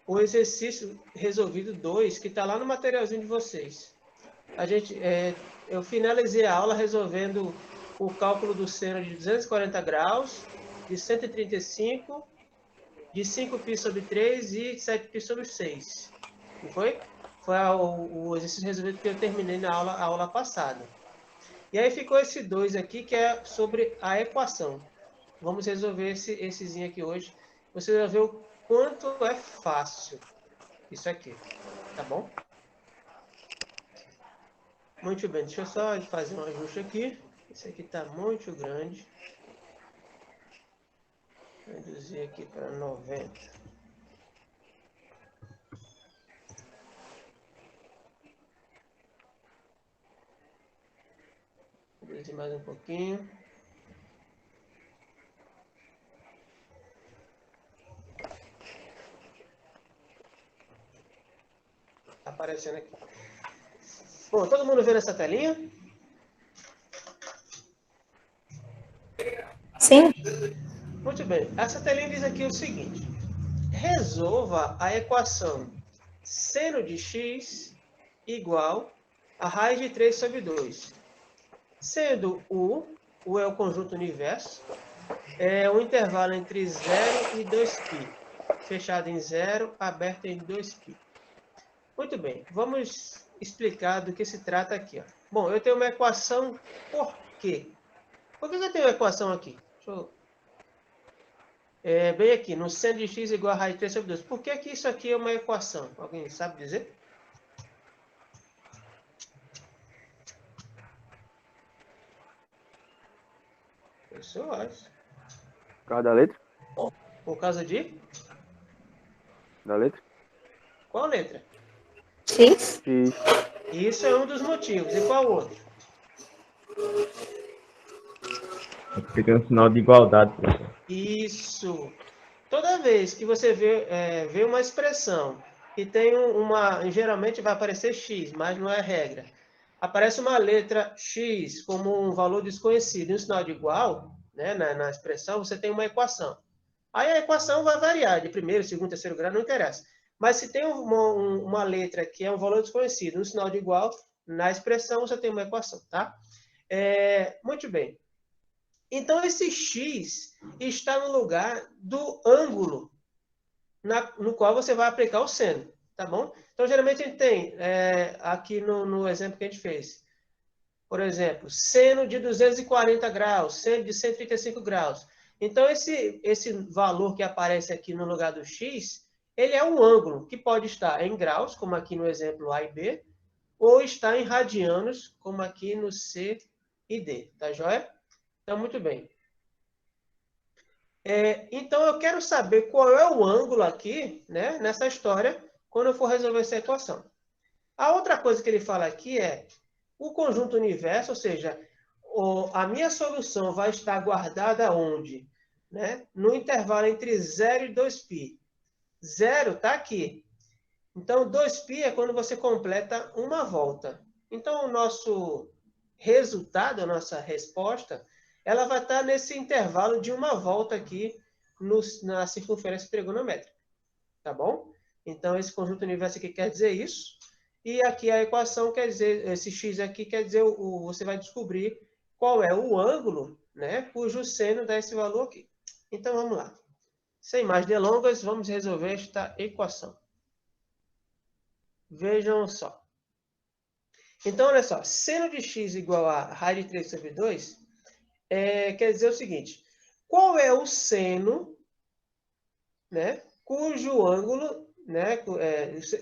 o exercício resolvido 2, que está lá no materialzinho de vocês. Eu finalizei a aula resolvendo o cálculo do seno de 240 graus, de 135, de 5π sobre 3 e 7π sobre 6. Não foi? Foi o exercício resolvido que eu terminei na aula passada. E aí ficou esse 2 aqui, que é sobre a equação. Vamos resolver essezinho aqui hoje. Você vai ver o quanto é fácil isso aqui. Tá bom? Muito bem. Deixa eu só fazer um ajuste aqui. Esse aqui está muito grande. Vou reduzir aqui para 90. Reduzir mais um pouquinho. Tá aparecendo aqui. Bom, todo mundo vendo essa telinha? Sim. Muito bem. Essa telinha diz aqui o seguinte. Resolva a equação seno de x igual a raiz de 3 sobre 2. Sendo U é o conjunto universo, é um intervalo entre 0 e 2π. Fechado em 0, aberto em 2π. Muito bem, vamos explicar do que se trata aqui. Ó. Bom, eu tenho uma equação por quê? Por que eu tenho uma equação aqui? Deixa eu... bem aqui, no seno de x igual a raiz de 3 sobre 2. Por que isso aqui é uma equação? Alguém sabe dizer? Pessoas. Por causa da letra? Por causa de? Da letra? Qual letra? X. X. Isso é um dos motivos. E qual outro? Porque tem um sinal de igualdade. Isso. Toda vez que você vê uma expressão que tem geralmente vai aparecer x, mas não é regra. Aparece uma letra x como um valor desconhecido e um sinal de igual, né, na expressão, você tem uma equação. Aí a equação vai variar de primeiro, segundo, terceiro grau, não interessa. Mas se tem uma letra que é um valor desconhecido, um sinal de igual, na expressão você tem uma equação, tá? Muito bem. Então, esse x está no lugar do ângulo no qual você vai aplicar o seno, tá bom? Então, geralmente a gente tem, aqui no exemplo que a gente fez, por exemplo, seno de 240 graus, seno de 135 graus. Então, esse valor que aparece aqui no lugar do x, ele é um ângulo que pode estar em graus, como aqui no exemplo A e B, ou está em radianos, como aqui no C e D, tá joia? Então, muito bem. Então, eu quero saber qual é o ângulo aqui, né, nessa história, quando eu for resolver essa equação. A outra coisa que ele fala aqui é o conjunto universo, ou seja, a minha solução vai estar guardada onde? Né? No intervalo entre 0 e 2π. 0 está aqui. Então, 2π é quando você completa uma volta. Então, o nosso resultado, a nossa resposta, ela vai estar nesse intervalo de uma volta aqui na circunferência trigonométrica. Tá bom? Então, esse conjunto universo aqui quer dizer isso. E aqui a equação quer dizer, esse x aqui quer dizer, você vai descobrir qual é o ângulo, né, cujo seno dá esse valor aqui. Então, vamos lá. Sem mais delongas, vamos resolver esta equação. Vejam só. Então, olha só. Seno de x igual a raiz de 3 sobre 2 quer dizer o seguinte. Qual é o seno, né, cujo ângulo, né,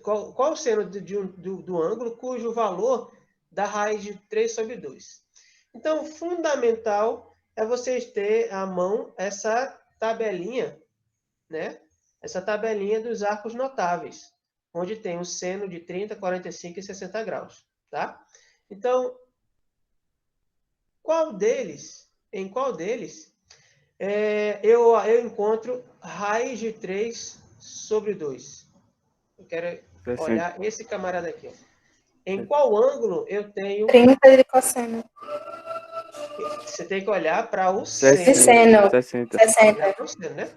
qual o seno do ângulo cujo valor da raiz de 3 sobre 2? Então, fundamental é vocês ter à mão essa tabelinha, né? Essa tabelinha dos arcos notáveis, onde tem o seno de 30, 45 e 60 graus, tá? Então, em qual deles eu encontro raiz de 3 sobre 2? Eu quero 60. olhar esse camarada aqui. Ó. Em qual ângulo eu tenho... 30 de cosseno. Você tem que olhar para o De seno. seno. 60. 60. Olhar para o seno, né?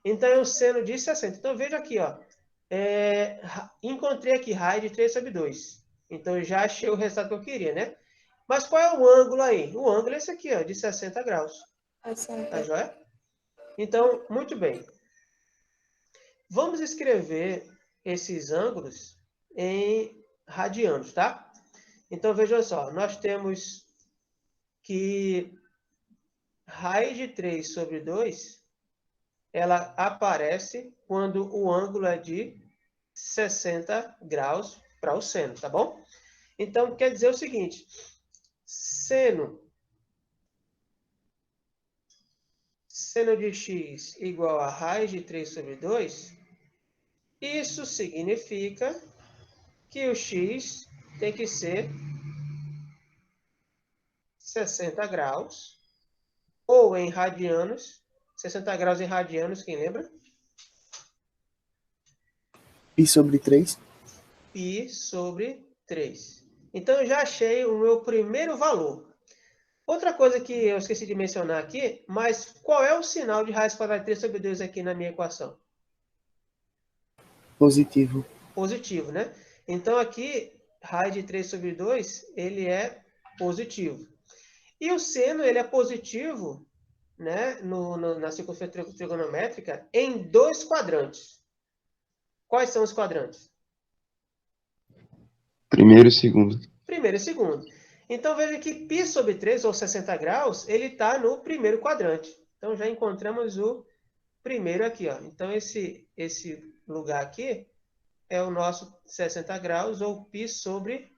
Então, é um seno de 60. Então, veja aqui, ó. Encontrei aqui raiz de 3 sobre 2. Então, eu já achei o resultado que eu queria, né? Mas qual é o ângulo aí? O ângulo é esse aqui, ó, de 60 graus. Tá joia? Então, muito bem. Vamos escrever esses ângulos em radianos, tá? Então, vejam só. Nós temos que raiz de 3 sobre 2, ela aparece quando o ângulo é de 60 graus para o seno, tá bom? Então, quer dizer o seguinte, seno de x igual a raiz de 3 sobre 2, isso significa que o x tem que ser 60 graus, ou em radianos, 60 graus em radianos, quem lembra? Pi sobre 3. Pi sobre 3. Então, eu já achei o meu primeiro valor. Outra coisa que eu esqueci de mencionar aqui, mas qual é o sinal de raiz quadrada de 3 sobre 2 aqui na minha equação? Positivo. Positivo, né? Então, aqui, raiz de 3 sobre 2, ele é positivo. E o seno, ele é positivo, né, na circunferência trigonométrica, em 2 quadrantes. Quais são os quadrantes? Primeiro e segundo. Primeiro e segundo. Então, veja que π sobre 3, ou 60 graus, ele está no primeiro quadrante. Então, já encontramos o primeiro aqui, ó. Então, esse lugar aqui é o nosso 60 graus, ou π sobre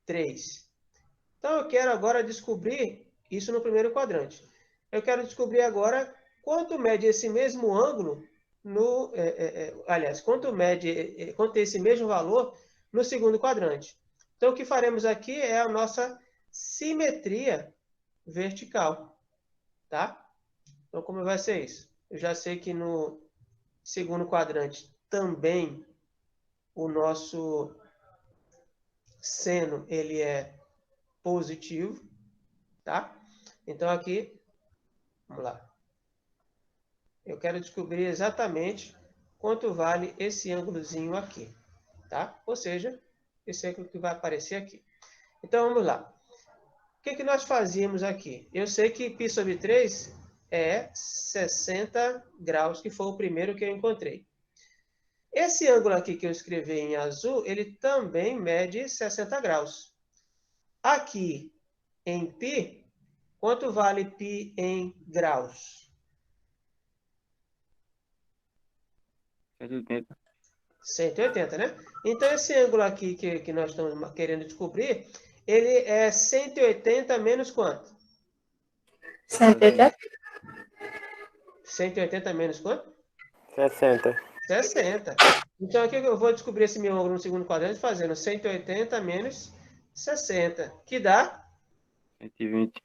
3. Então, eu quero agora descobrir isso no primeiro quadrante. Eu quero descobrir agora quanto mede esse mesmo ângulo no... aliás, quanto tem esse mesmo valor no segundo quadrante. Então, o que faremos aqui é a nossa simetria vertical. Tá? Então, como vai ser isso? Eu já sei que no segundo quadrante também o nosso seno ele é positivo. Tá? Então, aqui, vamos lá. Eu quero descobrir exatamente quanto vale esse ângulozinho aqui. Tá? Ou seja, esse ângulo que vai aparecer aqui. Então, vamos lá. O que nós fazíamos aqui? Eu sei que π sobre 3 é 60 graus, que foi o primeiro que eu encontrei. Esse ângulo aqui que eu escrevi em azul, ele também mede 60 graus. Aqui, em π, quanto vale π em graus? 180. 180, né? Então, esse ângulo aqui que nós estamos querendo descobrir, ele é 180 menos quanto? 180. 180 menos quanto? 60. 60. Então, aqui eu vou descobrir esse meu ângulo no segundo quadrante fazendo 180 menos 60, que dá 120.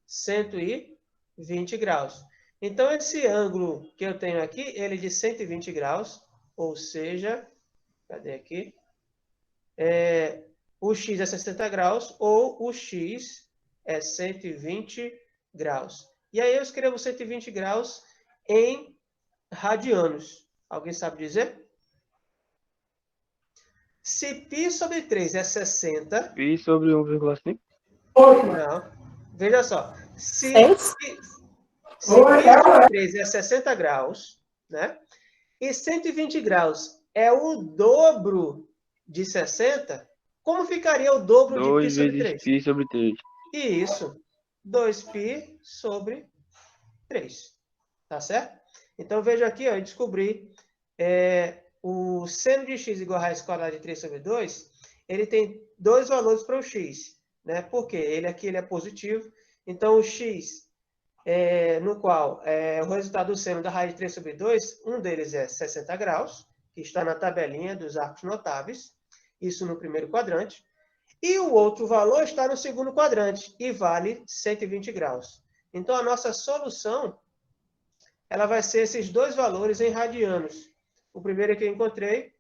120 graus. Então, esse ângulo que eu tenho aqui, ele é de 120 graus, ou seja, cadê aqui? O x é 60 graus, ou o x é 120 graus. E aí eu escrevo 120 graus em radianos. Alguém sabe dizer? Se π sobre 3 é 60... Pi sobre 1,5. Não. Veja só. Se π sobre 3 é 60 graus, né? E 120 graus é o dobro de 60, como ficaria o dobro de 2 π sobre vezes 3? pi sobre 3. Isso. 2π sobre 3. Tá certo? Então, veja aqui, ó, eu descobri o seno de x igual a raiz quadrada de 3 sobre 2, ele tem dois valores para o x. Né? Por quê? Ele aqui ele é positivo. Então, o x, no qual o resultado do seno da raiz de 3 sobre 2, um deles é 60 graus, que está na tabelinha dos arcos notáveis, isso no primeiro quadrante. E o outro valor está no segundo quadrante, e vale 120 graus. Então, a nossa solução ela vai ser esses dois valores em radianos. O primeiro que eu encontrei,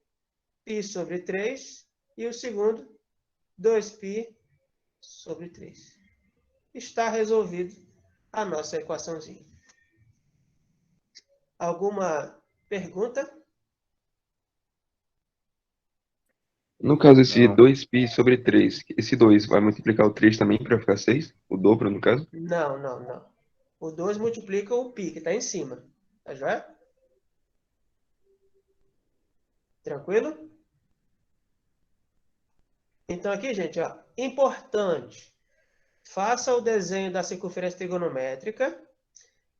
π sobre 3, e o segundo, 2π sobre 3. Está resolvido a nossa equaçãozinha. Alguma pergunta? No caso, esse Não. 2π sobre 3, esse 2 vai multiplicar o 3 também para ficar 6? O dobro, no caso? Não, não, não. O 2 multiplica o π, que está em cima. Tá joia? Tranquilo? Então aqui, gente, ó, importante. Faça o desenho da circunferência trigonométrica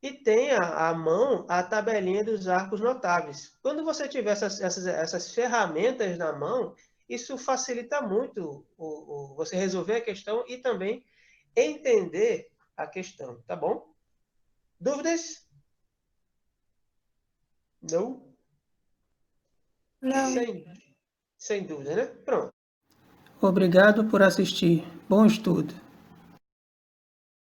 e tenha à mão a tabelinha dos arcos notáveis. Quando você tiver essas ferramentas na mão, isso facilita muito você resolver a questão e também entender a questão, tá bom? Dúvidas? Não? Não. Sem dúvida, né? Pronto. Obrigado por assistir. Bom estudo.